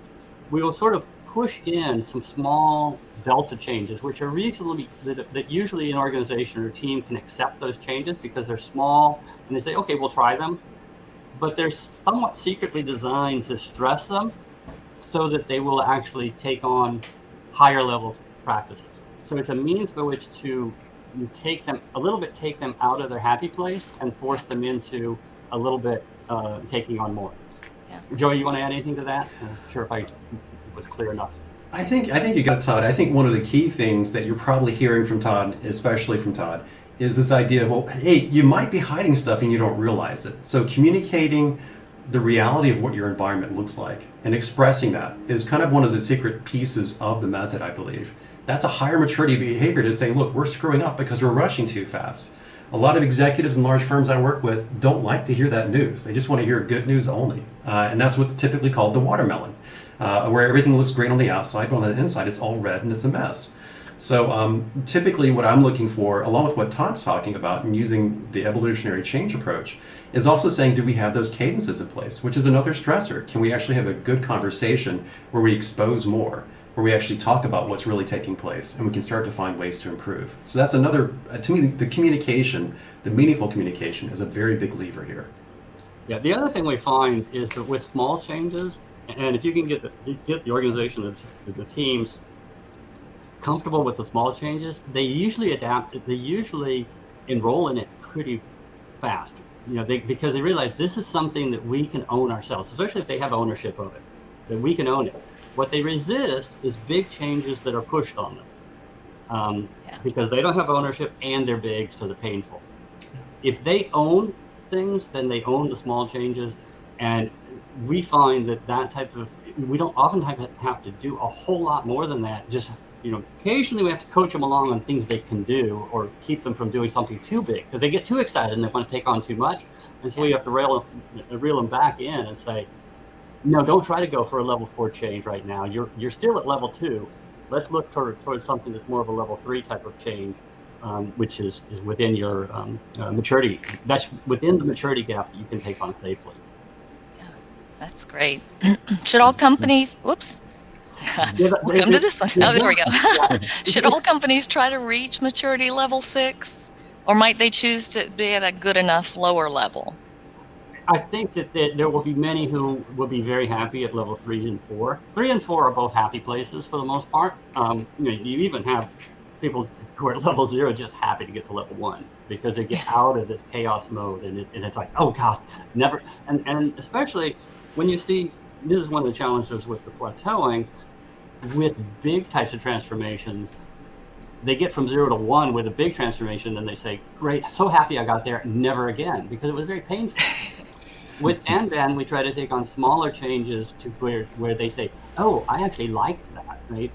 we will sort of push in some small delta changes, which are reasonably, that usually an organization or team can accept those changes because they're small, and they say, okay, we'll try them. But they're somewhat secretly designed to stress them so that they will actually take on higher level practices. So it's a means by which to take them out of their happy place and force them into a little bit taking on more. Yeah. Joey, you want to add anything to that? I'm not sure if I was clear enough. I think you got it, Todd. I think one of the key things that you're probably hearing from Todd, especially from Todd, is this idea of, well, hey, you might be hiding stuff and you don't realize it. So communicating the reality of what your environment looks like and expressing that is kind of one of the secret pieces of the method, I believe. That's a higher maturity behavior to say, look, we're screwing up because we're rushing too fast. A lot of executives in large firms I work with don't like to hear that news. They just want to hear good news only. And that's what's typically called the watermelon, where everything looks great on the outside, but on the inside it's all red and it's a mess. So typically what I'm looking for, along with what Todd's talking about and using the evolutionary change approach, is also saying, do we have those cadences in place, which is another stressor. Can we actually have a good conversation where we expose more, where we actually talk about what's really taking place, and we can start to find ways to improve. So that's another, to me, the communication, the meaningful communication is a very big lever here. Yeah, the other thing we find is that with small changes, And if you can get the organization, the teams comfortable with the small changes, they usually adapt. They usually enroll in it pretty fast. Because they realize this is something that we can own ourselves, especially if they have ownership of it, that we can own it. What they resist is big changes that are pushed on them, because they don't have ownership and they're big, so they're painful. If they own things, then they own the small changes, and we find that type of, we don't oftentimes have to do a whole lot more than that. Just, occasionally we have to coach them along on things they can do, or keep them from doing something too big, because they get too excited and they want to take on too much. And so we have to reel them back in and say, no, don't try to go for a level 4 change right now. You're still at level 2. Let's look towards something that's more of a level 3 type of change, which is within your maturity. That's within the maturity gap that you can take on safely. Yeah, that's great. Should all companies, whoops. We'll come to this one. Oh, there we go. Should all companies try to reach maturity level 6, or might they choose to be at a good enough lower level? I think that there will be many who will be very happy at level 3 and 4. 3 and 4 are both happy places for the most part. You even have people who are at level 0 just happy to get to level 1, because they get out of this chaos mode, and it's like, oh God, never. And especially when you see, this is one of the challenges with the plateauing. With big types of transformations, they get from 0 to 1 with a big transformation, and they say, great, so happy I got there, never again, because it was very painful. With Kanban, we try to take on smaller changes to where they say, oh, I actually liked that, right?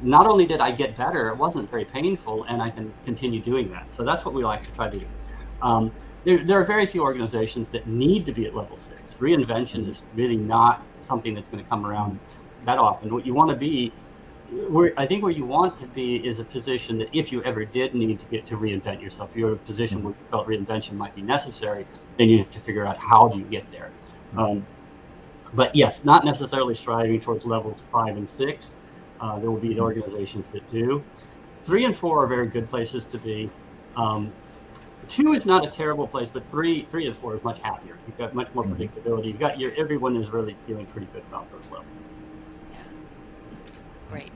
Not only did I get better, it wasn't very painful, and I can continue doing that. So that's what we like to try to do. There are very few organizations that need to be at level 6. Reinvention is really not something that's going to come around that often. What you want to be, I think where you want to be is a position that if you ever did need to get to reinvent yourself, if you're in a position where you felt reinvention might be necessary, then you have to figure out how do you get there. But yes, not necessarily striving towards levels 5 and 6. There will be organizations that do. 3 and 4 are very good places to be. 2 is not a terrible place, but 3 and 4 is much happier. You've got much more predictability. You've got everyone is really feeling pretty good about those levels. Great.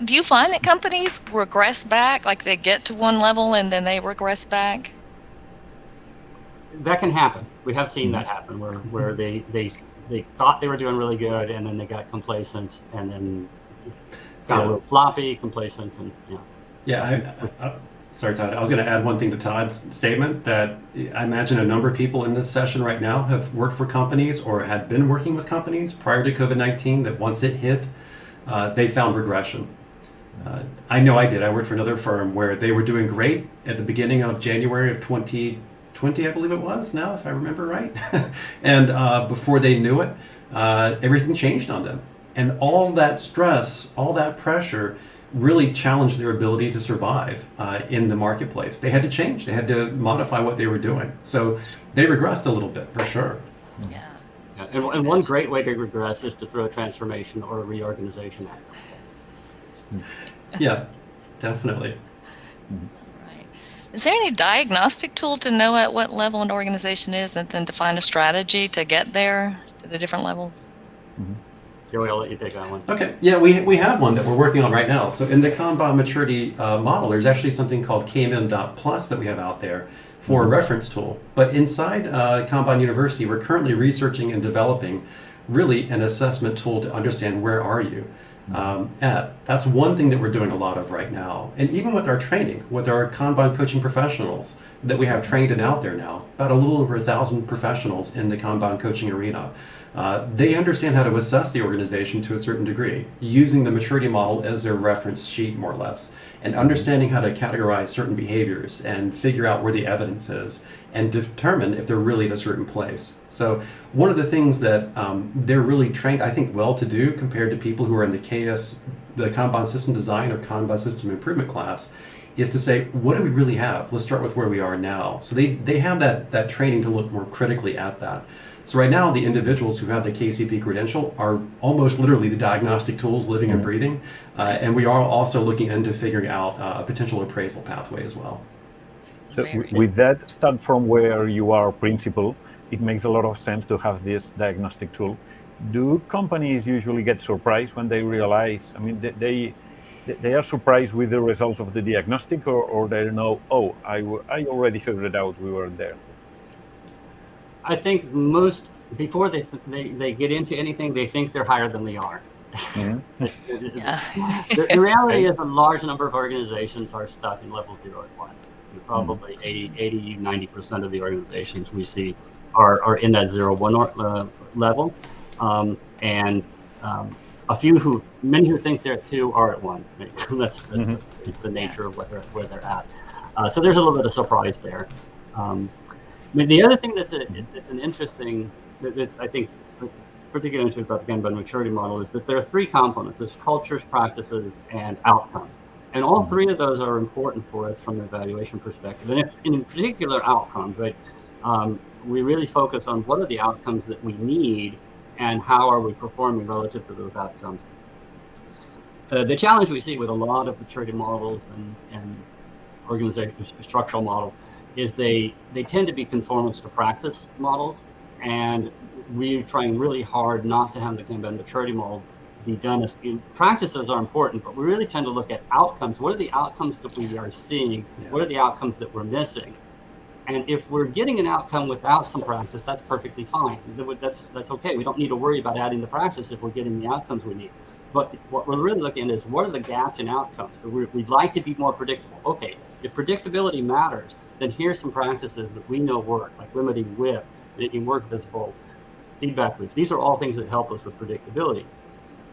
Do you find that companies regress back, like they get to one level and then they regress back? That can happen. We have seen that happen where they thought they were doing really good, and then they got complacent, and then got a little floppy, complacent, and Sorry, Todd. I was going to add one thing to Todd's statement, that I imagine a number of people in this session right now have worked for companies or had been working with companies prior to COVID-19, that once it hit, they found regression. I know I did. I worked for another firm where they were doing great at the beginning of January of 2020, I believe it was now, if I remember right. And before they knew it, everything changed on them. And all that stress, all that pressure really challenged their ability to survive in the marketplace. They had to change. They had to modify what they were doing. So they regressed a little bit, for sure. Yeah. And one great way to regress is to throw a transformation or a reorganization at them. Yeah, definitely. Right. Is there any diagnostic tool to know at what level an organization is, and then to find a strategy to get there to the different levels? Joey, I'll let you take that one. Okay. Yeah, we have one that we're working on right now. So in the Kanban maturity model, there's actually something called KMN.plus that we have out there for a reference tool. But inside Kanban University, we're currently researching and developing really an assessment tool to understand where are you at. That's one thing that we're doing a lot of right now. And even with our training, with our Kanban coaching professionals that we have trained and out there now, about a little over 1,000 professionals in the Kanban coaching arena. They understand how to assess the organization to a certain degree, using the maturity model as their reference sheet, more or less, and understanding how to categorize certain behaviors and figure out where the evidence is and determine if they're really at a certain place. So one of the things that they're really trained, I think, well to do compared to people who are in the Kanban system design or Kanban system improvement class, is to say, what do we really have? Let's start with where we are now. So they have that training to look more critically at that. So right now, the individuals who have the KCP credential are almost literally the diagnostic tools living and breathing. And we are also looking into figuring out a potential appraisal pathway as well. So with that, start from where you are principal. It makes a lot of sense to have this diagnostic tool. do companies usually get surprised when they realize? I mean, they are surprised with the results of the diagnostic, or they know, oh, I already figured it out. We were there. I think most, before they get into anything, they think they're higher than they are. Yeah. The reality is a large number of organizations are stuck in level 0 and 1. Probably 80-90% of the organizations we see are in that 0-1 level. And a few many who think they're at 2 are at 1. That's the nature of where they're at. So there's a little bit of surprise there. I mean, the other thing that's an interesting, that's, I think, particularly interesting about the Kanban maturity model is that there are 3 components. There's cultures, practices, and outcomes. And all 3 of those are important for us from an evaluation perspective. And in particular, outcomes, right? We really focus on what are the outcomes that we need and how are we performing relative to those outcomes. The challenge we see with a lot of maturity models and organizational structural models is they tend to be conformance to practice models, and we're trying really hard not to have the Kanban maturity model be done as practices are important, but we really tend to look at outcomes. What are the outcomes that we are seeing? What are the outcomes that we're missing? And if we're getting an outcome without some practice, that's perfectly fine. That's okay. We don't need to worry about adding the practice if we're getting the outcomes we need. But what we're really looking at is what are the gaps in outcomes? We'd like to be more predictable. Okay, if predictability matters, then here's some practices that we know work, like limiting WIP, making work visible, feedback loops. These are all things that help us with predictability.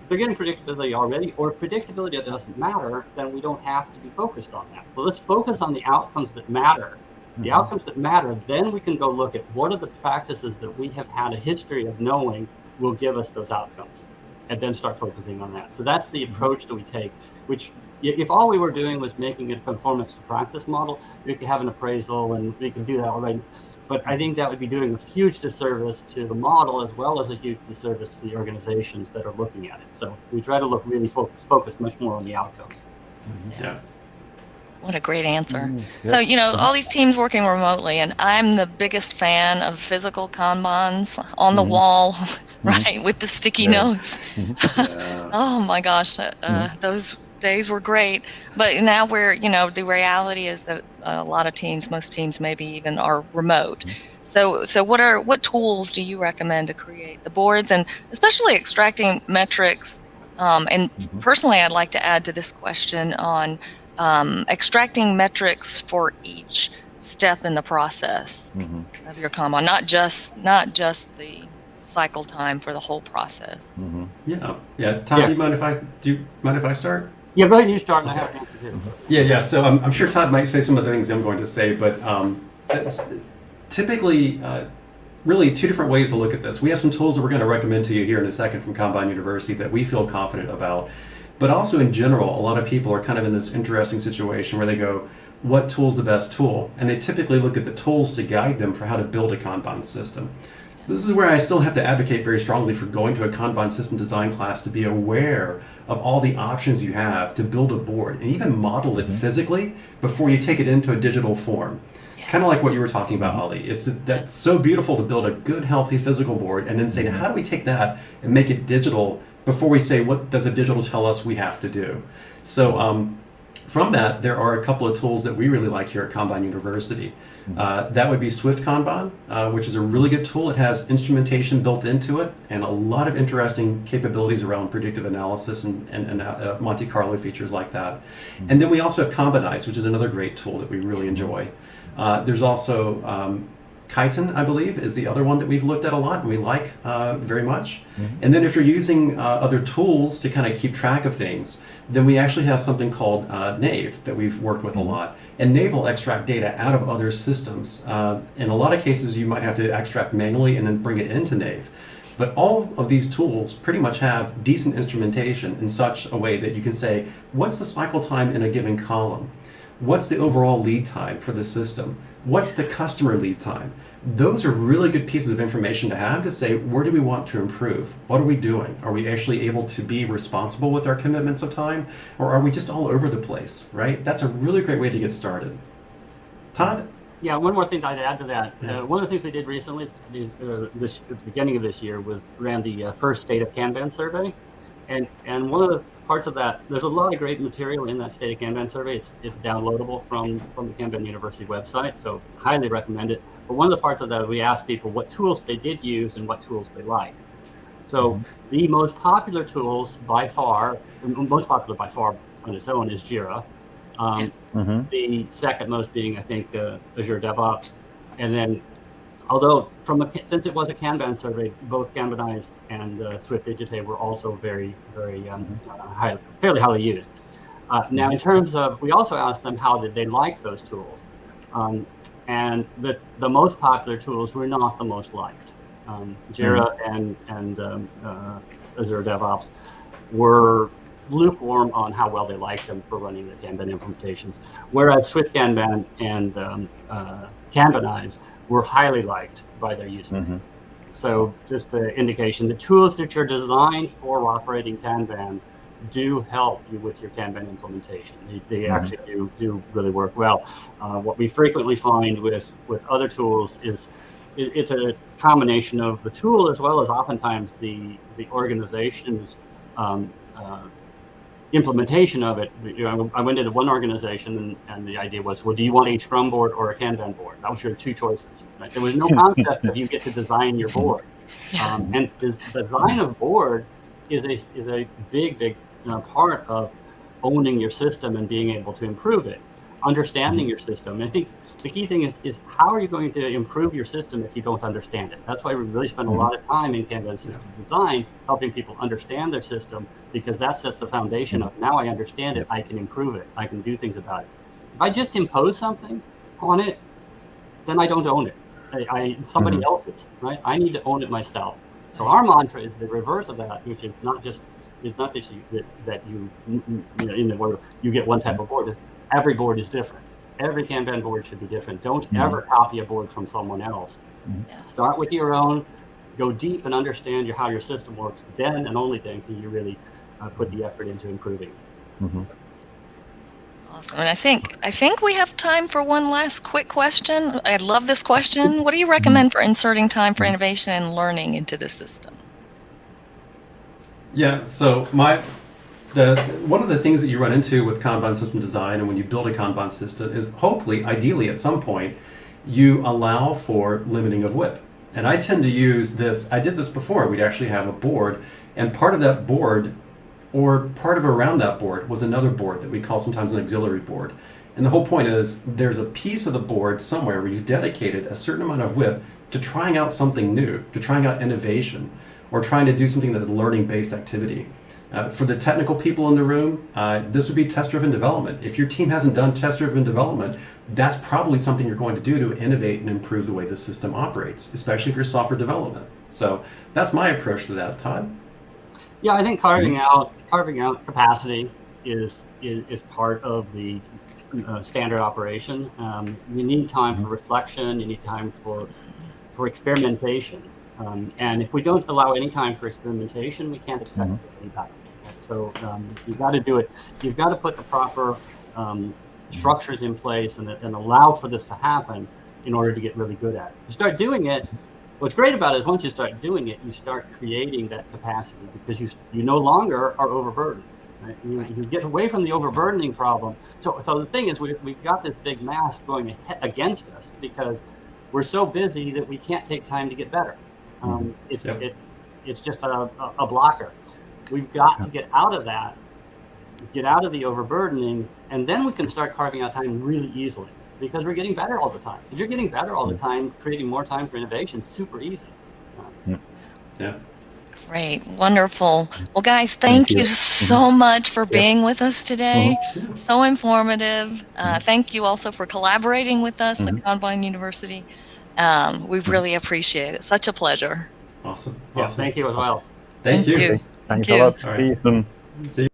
If they're getting predictability already, or if predictability doesn't matter, then we don't have to be focused on that. So let's focus on the outcomes that matter. The outcomes that matter, then we can go look at what are the practices that we have had a history of knowing will give us those outcomes, and then start focusing on that. So that's the approach that we take, which if all we were doing was making it a conformance to practice model, we could have an appraisal and we could do that already. But I think that would be doing a huge disservice to the model as well as a huge disservice to the organizations that are looking at it. So we try to look really focus much more on the outcomes. Yeah. What a great answer. Yeah. So, all these teams working remotely, and I'm the biggest fan of physical Kanbans on the wall, right, with the sticky notes. Oh my gosh, those days were great. But now the reality is that a lot of teams, most teams maybe even are remote. So what tools do you recommend to create the boards, and especially extracting metrics? And personally, I'd like to add to this question on extracting metrics for each step in the process of your Kanban, not just the cycle time for the whole process. Yeah. Todd, do you mind if I start? Yeah, go ahead and you start, and I have an answer too. Yeah. So I'm sure Todd might say some of the things I'm going to say, but it's typically really 2 different ways to look at this. We have some tools that we're going to recommend to you here in a second from Kanban University that we feel confident about. But also in general, a lot of people are kind of in this interesting situation where they go, what tool's the best tool? And they typically look at the tools to guide them for how to build a Kanban system. This is where I still have to advocate very strongly for going to a Kanban system design class to be aware of all the options you have to build a board and even model it physically before you take it into a digital form. Kind of like what you were talking about, Ali. That's so beautiful to build a good, healthy physical board and then say, now, how do we take that and make it digital before we say, what does a digital tell us we have to do? So from that, there are a couple of tools that we really like here at Kanban University. That would be Swift Kanban, which is a really good tool. It has instrumentation built into it and a lot of interesting capabilities around predictive analysis and Monte Carlo features like that. And then we also have Kanbanize, which is another great tool that we really enjoy. There's also Kaizen, I believe, is the other one that we've looked at a lot and we like very much. And then if you're using other tools to kind of keep track of things, then we actually have something called Nave that we've worked with a lot. And Nave will extract data out of other systems. In a lot of cases, you might have to extract manually and then bring it into Nave. But all of these tools pretty much have decent instrumentation in such a way that you can say, what's the cycle time in a given column? What's the overall lead time for the system? What's the customer lead time? Those are really good pieces of information to have to say, where do we want to improve? What are we doing? Are we actually able to be responsible with our commitments of time? Or are we just all over the place, right? That's a really great way to get started. Todd? Yeah, one more thing I'd add to that. One of the things we did recently is at the beginning of this year was ran the first State of Kanban survey. And one of the parts of that, there's a lot of great material in that State of Kanban survey. It's downloadable from the Kanban University website, so highly recommend it. But one of the parts of that, we asked people what tools they did use and what tools they liked. So the most popular tools by far on its own is Jira. The second most being, I think, Azure DevOps. And then, although since it was a Kanban survey, both Kanbanize and Swift Digite were also very, very fairly highly used. Now, in terms of, we also asked them how did they like those tools. And the most popular tools were not the most liked. Jira and Azure DevOps were lukewarm on how well they liked them for running the Kanban implementations, whereas Swift Kanban and Kanbanize were highly liked by their users. So just an indication, the tools that are designed for operating Kanban do help you with your Kanban implementation. They actually do really work well. What we frequently find with other tools is it's a combination of the tool as well as oftentimes the organization's implementation of it. I went into one organization and the idea was, well, do you want a Scrum board or a Kanban board? That was your two choices. Right? There was no concept of you get to design your board. And the design of board is a big part of owning your system and being able to improve it, understanding your system. And I think the key thing is how are you going to improve your system if you don't understand it? That's why we really spend a lot of time in Kanban system design, helping people understand their system, because that sets the foundation of, now I understand it, I can improve it, I can do things about it. If I just impose something on it, then I don't own it. Somebody else's, right? I need to own it myself. So our mantra is the reverse of that, which is not just that you in the world you get one type of board. Every board is different. Every Kanban board should be different. Don't ever copy a board from someone else. Start with your own, go deep and understand how your system works. Then and only then can you really put the effort into improving. Awesome. And I think we have time for one last quick question. I love this question. What do you recommend for inserting time for innovation and learning into the system? Yeah, so one of the things that you run into with Kanban system design and when you build a Kanban system is hopefully, ideally at some point, you allow for limiting of WIP. And I tend to use this, I did this before, we'd actually have a board, and part of that board, or part of around that board, was another board that we call sometimes an auxiliary board. And the whole point is, there's a piece of the board somewhere where you've dedicated a certain amount of WIP to trying out something new, to trying out innovation, or trying to do something that's learning-based activity. For the technical people in the room, this would be test-driven development. If your team hasn't done test-driven development, that's probably something you're going to do to innovate and improve the way the system operates, especially for software development. So that's my approach to that. Todd? Yeah, I think carving out capacity is part of the standard operation. You need time for reflection. You need time for experimentation. And if we don't allow any time for experimentation, we can't expect to get any better. So you've got to do it. You've got to put the proper structures in place and allow for this to happen in order to get really good at it. You start doing it. What's great about it is once you start doing it, you start creating that capacity because you no longer are overburdened. Right? You get away from the overburdening problem. So the thing is, we've got this big mass going against us because we're so busy that we can't take time to get better. It's just a blocker. We've got to get out of that, get out of the overburdening, and then we can start carving out time really easily because we're getting better all the time. If you're getting better all the time, creating more time for innovation, super easy. Yeah. Great, wonderful. Well, guys, thank you so much for being with us today. So informative. Thank you also for collaborating with us at Kanban University. We really appreciate it. Such a pleasure. Awesome. Yeah, thank you as well. Thank you. Thanks a lot. See you soon. See you.